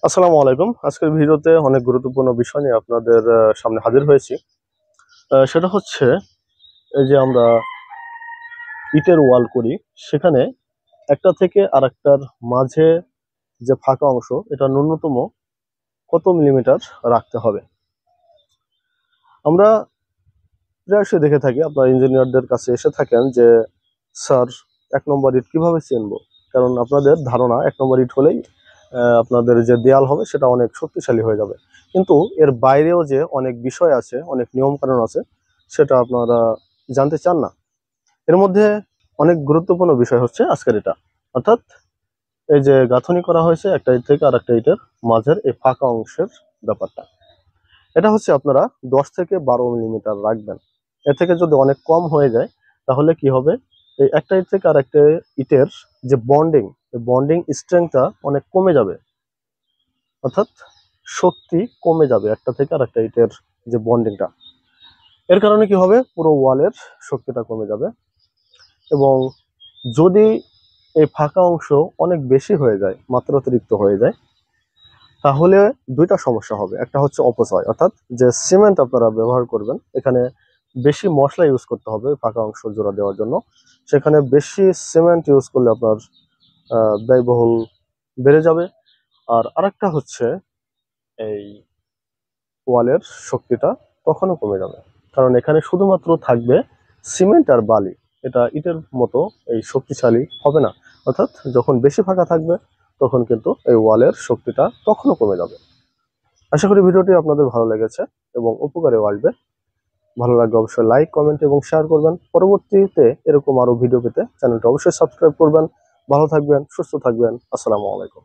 আসসালামু আলাইকুম। আজকের ভিডিওতে অনেক গুরুত্বপূর্ণ বিষয় নিয়ে আপনাদের সামনে হাজির হয়েছি। সেটা হচ্ছে এই যে আমরা ইটের ওয়াল করি, সেখানে একটা থেকে আরেকটার মাঝে যে ফাঁকা অংশ, এটা ন্যূনতম কত মিলিমিটার রাখতে হবে। আমরা প্রায়শই দেখে থাকি, আপনার ইঞ্জিনিয়ারদের কাছে এসে থাকেন যে স্যার, 1 নম্বর ইট কিভাবে চিনবো? কারণ আপনাদের ধারণা 1 নম্বর ইট হলেই আপনাদের যে দেয়াল হবে সেটা অনেক শক্তিশালী হয়ে যাবে। কিন্তু এর বাইরেও যে অনেক বিষয় আছে, অনেক নিয়ম কানুন আছে, সেটা আপনারা জানতে চান না। এর মধ্যে অনেক গুরুত্বপূর্ণ বিষয় হচ্ছে আজকের এটা, অর্থাৎ এই যে গাঁথনি করা হয়েছে একটা ইট থেকে আর একটা ইটের মাঝের এই ফাঁকা অংশের ব্যাপারটা, এটা হচ্ছে আপনারা 10 থেকে 12 মিলিমিটার রাখবেন। এর থেকে যদি অনেক কম হয়ে যায় তাহলে কি হবে, এই একটা ইট থেকে আর একটা ইটের যে বন্ডিং, এই বন্ডিং স্ট্রেংথটা অনেক কমে যাবে, অর্থাৎ শক্তি কমে যাবে একটা থেকে আর একটা ইটের যে বন্ডিংটা। এর কারণে কি হবে, পুরো ওয়ালের শক্তিটা কমে যাবে। এবং যদি এই ফাঁকা অংশ অনেক বেশি হয়ে যায়, মাত্রাতিরিক্ত হয়ে যায়, তাহলে দুইটা সমস্যা হবে। একটা হচ্ছে অপচয়, অর্থাৎ যে সিমেন্ট আপনারা ব্যবহার করবেন, এখানে বেশি মশলা ইউজ করতে হবে ফাঁকা অংশ জোড়া দেওয়ার জন্য। সেখানে বেশি সিমেন্ট ইউজ করলে আপনার ব্যয়বহুল বেড়ে যাবে। আর আরেকটা হচ্ছে এই ওয়ালের শক্তিটা তখনও কমে যাবে, কারণ এখানে শুধুমাত্র থাকবে সিমেন্ট আর বালি। এটা ইটের মতো এই শক্তিশালী হবে না। অর্থাৎ যখন বেশি ফাঁকা থাকবে তখন কিন্তু এই ওয়ালের শক্তিটা তখনও কমে যাবে। আশা করি ভিডিওটি আপনাদের ভালো লেগেছে এবং উপকারেও আসবে। ভালো লাগলে অবশ্যই লাইক, কমেন্ট এবং শেয়ার করবেন। পরবর্তীতে এরকম আরো ভিডিও পেতে চ্যানেলটা অবশ্যই সাবস্ক্রাইব করবেন। ভালো থাকবেন, সুস্থ থাকবেন। আসসালামু আলাইকুম।